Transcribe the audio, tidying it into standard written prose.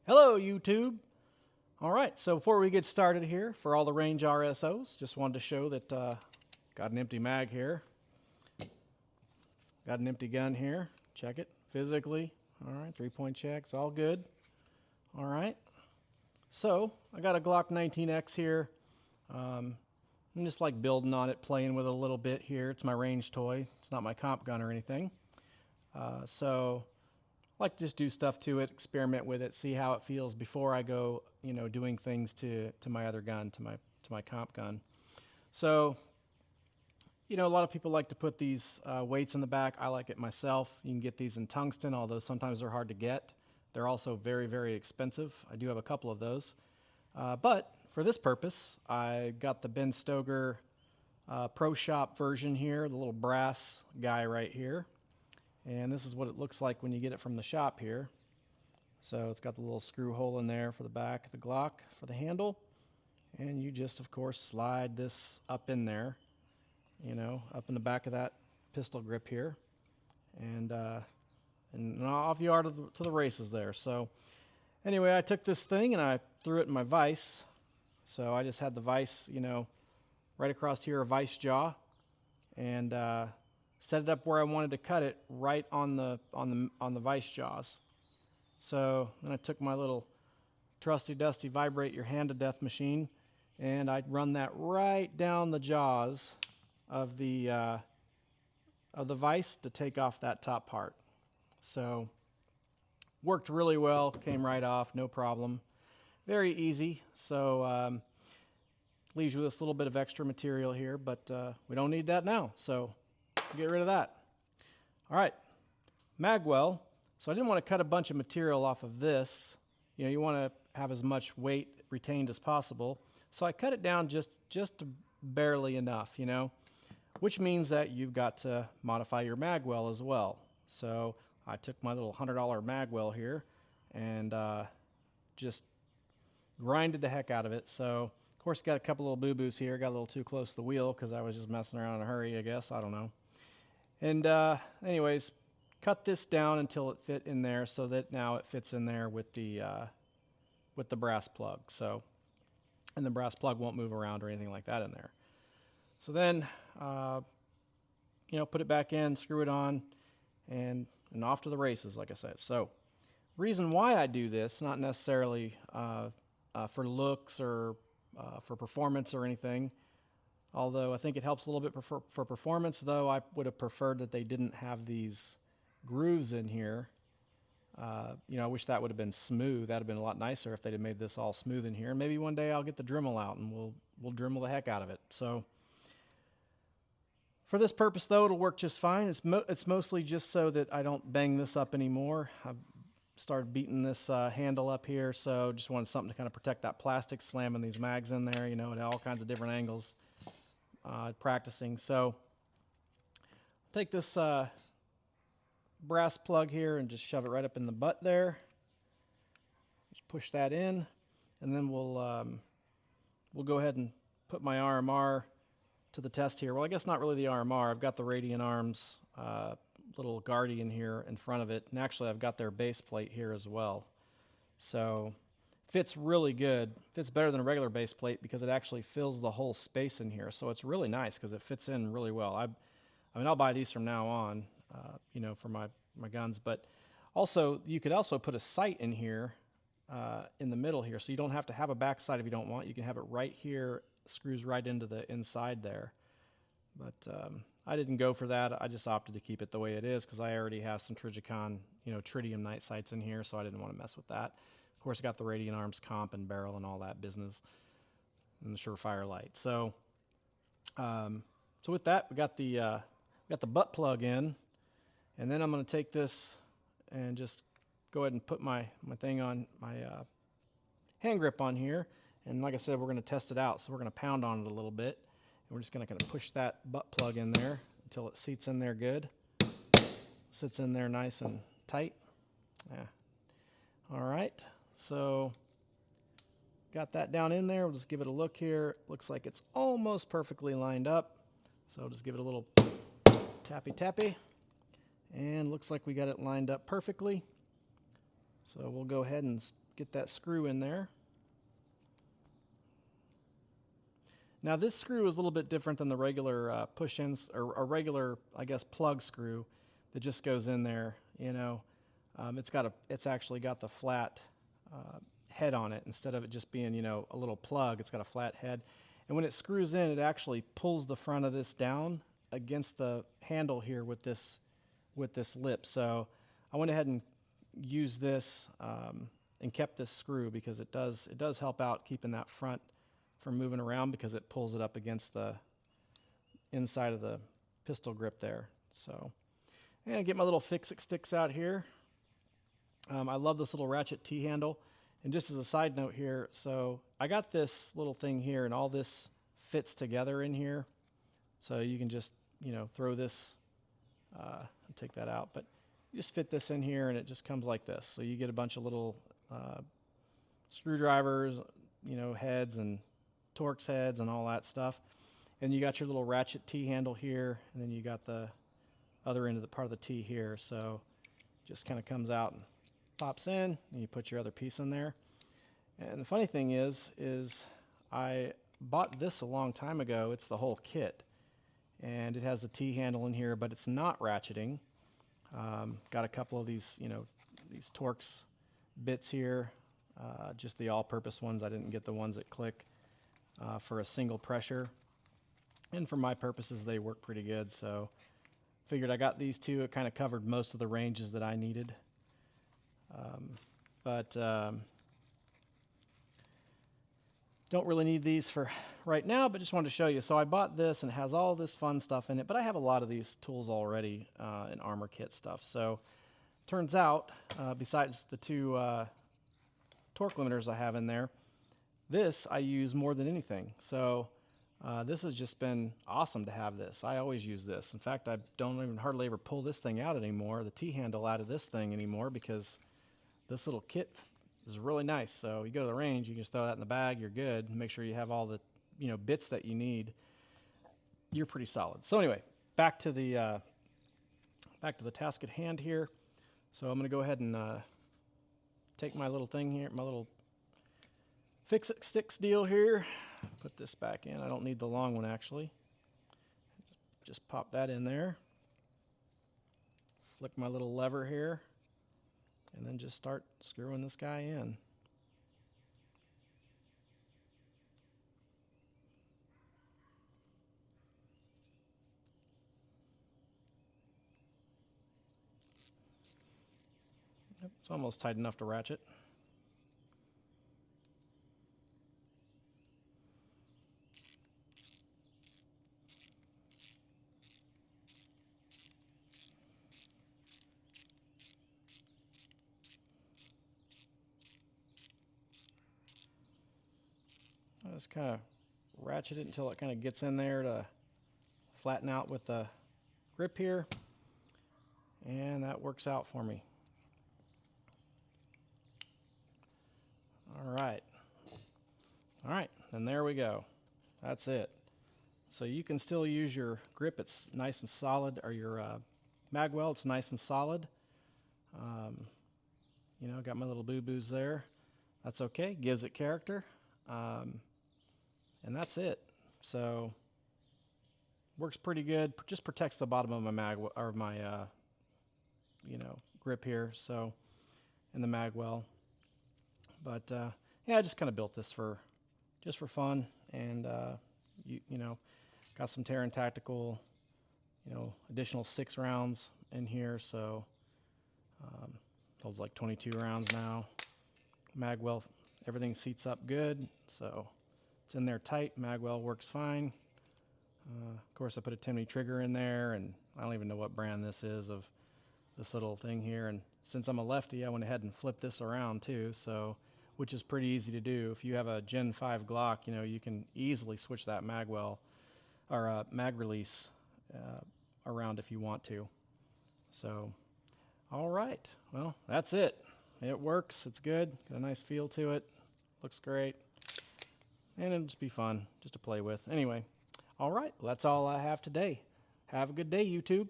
Hello YouTube! Alright, so before we get started here, for all the range RSOs, just wanted to show that got an empty mag here. Got an empty gun here. Check it physically. Alright, 3-point check, it's all good. Alright, so I got a Glock 19X here. I'm just like building on it, playing with it a little bit here. It's my range toy. It's not my comp gun or anything. So I like to just do stuff to it, experiment with it, see how it feels before I go, doing things to my other gun, to my comp gun. So, a lot of people like to put these weights in the back. I like it myself. You can get these in tungsten, although sometimes they're hard to get. They're also very, very expensive. I do have a couple of those. But for this purpose, I got the Ben Stoeger Pro Shop version here, the little brass guy right here. And this is what it looks like when you get it from the shop here. So it's got the little screw hole in there for the back of the Glock for the handle. And you just, of course, slide this up in there, up in the back of that pistol grip here. And off you are to the races there. So anyway, I took this thing and I threw it in my vise. So I just had the vise, right across here, a vise jaw. And set it up where I wanted to cut it, right on the vise jaws. So then I took my little trusty dusty vibrate your hand to death machine, and I'd run that right down the jaws of the vise to take off that top part. So worked really well, came right off, no problem, very easy. So leaves you with this little bit of extra material here, but we don't need that now. So get rid of that. All right, Magwell. So I didn't want to cut a bunch of material off of this. You want to have as much weight retained as possible. So I cut it down just barely enough, which means that you've got to modify your Magwell as well. So I took my little $100 Magwell here and just grinded the heck out of it. So of course got a couple little boo-boos here. Got a little too close to the wheel because I was just messing around in a hurry, I guess. I don't know. And anyways, cut this down until it fit in there, so that now it fits in there with the brass plug. So, and the brass plug won't move around or anything like that in there. So then, put it back in, screw it on, and off to the races, like I said. So, reason why I do this, not necessarily for looks or for performance or anything. Although I think it helps a little bit for performance, though I would have preferred that they didn't have these grooves in here. I wish that would have been smooth. That would have been a lot nicer if they'd have made this all smooth in here. Maybe one day I'll get the Dremel out and we'll Dremel the heck out of it. So for this purpose, though, it'll work just fine. It's mostly just so that I don't bang this up anymore. I've started beating this handle up here, so just wanted something to kind of protect that plastic, slamming these mags in there, at all kinds of different angles. Practicing. So take this brass plug here and just shove it right up in the butt there. Just push that in, and then we'll go ahead and put my RMR to the test here. Well, I guess not really the RMR. I've got the Radiant Arms little Guardian here in front of it, and actually I've got their base plate here as well. So fits really good. Fits better than a regular base plate because it actually fills the whole space in here. So it's really nice because it fits in really well. I mean, I'll buy these from now on, for my guns. But also, you could also put a sight in here, in the middle here. So you don't have to have a back sight if you don't want. You can have it right here, screws right into the inside there. But I didn't go for that. I just opted to keep it the way it is because I already have some Trijicon, tritium night sights in here, so I didn't want to mess with that. Of course, I got the Radiant Arms comp and barrel and all that business, and the Surefire light. So, so with that, we got the butt plug in, and then I'm going to take this and just go ahead and put my thing on my hand grip on here. And like I said, we're going to test it out. So we're going to pound on it a little bit, and we're just going to kind of push that butt plug in there until it seats in there good. Sits in there nice and tight. Yeah. All right. So got that down in there. We'll just give it a look here. Looks like it's almost perfectly lined up. So I'll just give it a little tappy. And looks like we got it lined up perfectly. So we'll go ahead and get that screw in there. Now this screw is a little bit different than the regular push-ins, or a regular, I guess, plug screw that just goes in there. You know, it's actually got the flat head on it instead of it just being, you know, a little plug. It's got a flat head, and when it screws in, it actually pulls the front of this down against the handle here with this lip. So I went ahead and used this and kept this screw because it does help out keeping that front from moving around because it pulls it up against the inside of the pistol grip there. So, and get my little fix-it sticks out here. I love this little ratchet T-handle. And just as a side note here, so I got this little thing here, and all this fits together in here. So you can just, you know, throw this, take that out, but you just fit this in here, and it just comes like this. So you get a bunch of little screwdrivers, you know, heads and Torx heads and all that stuff. And you got your little ratchet T-handle here, and then you got the other end of the part of the T here. So just kind of comes out and pops in, and you put your other piece in there. And the funny thing is I bought this a long time ago. It's the whole kit, and it has the T-handle in here, but it's not ratcheting. Got a couple of these, you know, these Torx bits here, just the all-purpose ones. I didn't get the ones that click for a single pressure, and for my purposes they work pretty good. So figured I got these two. It kind of covered most of the ranges that I needed. Don't really need these for right now, but just wanted to show you. So I bought this, and it has all this fun stuff in it, but I have a lot of these tools already in armor kit stuff. So turns out, besides the two torque limiters I have in there, this I use more than anything. So this has just been awesome to have this. I always use this. In fact, I don't even hardly ever pull this thing out anymore, the T-handle out of this thing anymore, because this little kit is really nice. So you go to the range, you can just throw that in the bag, you're good. Make sure you have all the, you know, bits that you need. You're pretty solid. So anyway, back to the task at hand here. So I'm going to go ahead and take my little thing here, my little fix-it sticks deal here. Put this back in. I don't need the long one actually. Just pop that in there. Flick my little lever here, and then just start screwing this guy in. Yep, it's almost tight enough to ratchet. I just kind of ratchet it until it kind of gets in there to flatten out with the grip here, and that works out for me. All right, and there we go. That's it. So you can still use your grip. It's nice and solid, or your Magwell. It's nice and solid. You know, got my little boo-boos there. That's okay. Gives it character. And that's it. So works pretty good. Just protects the bottom of my you know, grip here. So in the Magwell. But yeah, I just kind of built this just for fun, and you know, got some Terran Tactical, you know, additional 6 rounds in here. So holds like 22 rounds now. Magwell, everything seats up good, so it's in there tight. Magwell works fine. Of course, I put a Timney trigger in there, and I don't even know what brand this is of this little thing here. And since I'm a lefty, I went ahead and flipped this around too, so which is pretty easy to do. If you have a Gen 5 Glock, you know, you can easily switch that Magwell or mag release around if you want to. So, all right, well, that's it. It works. It's good. Got a nice feel to it. Looks great. And it'll just be fun just to play with. Anyway, all right, well, that's all I have today. Have a good day, YouTube.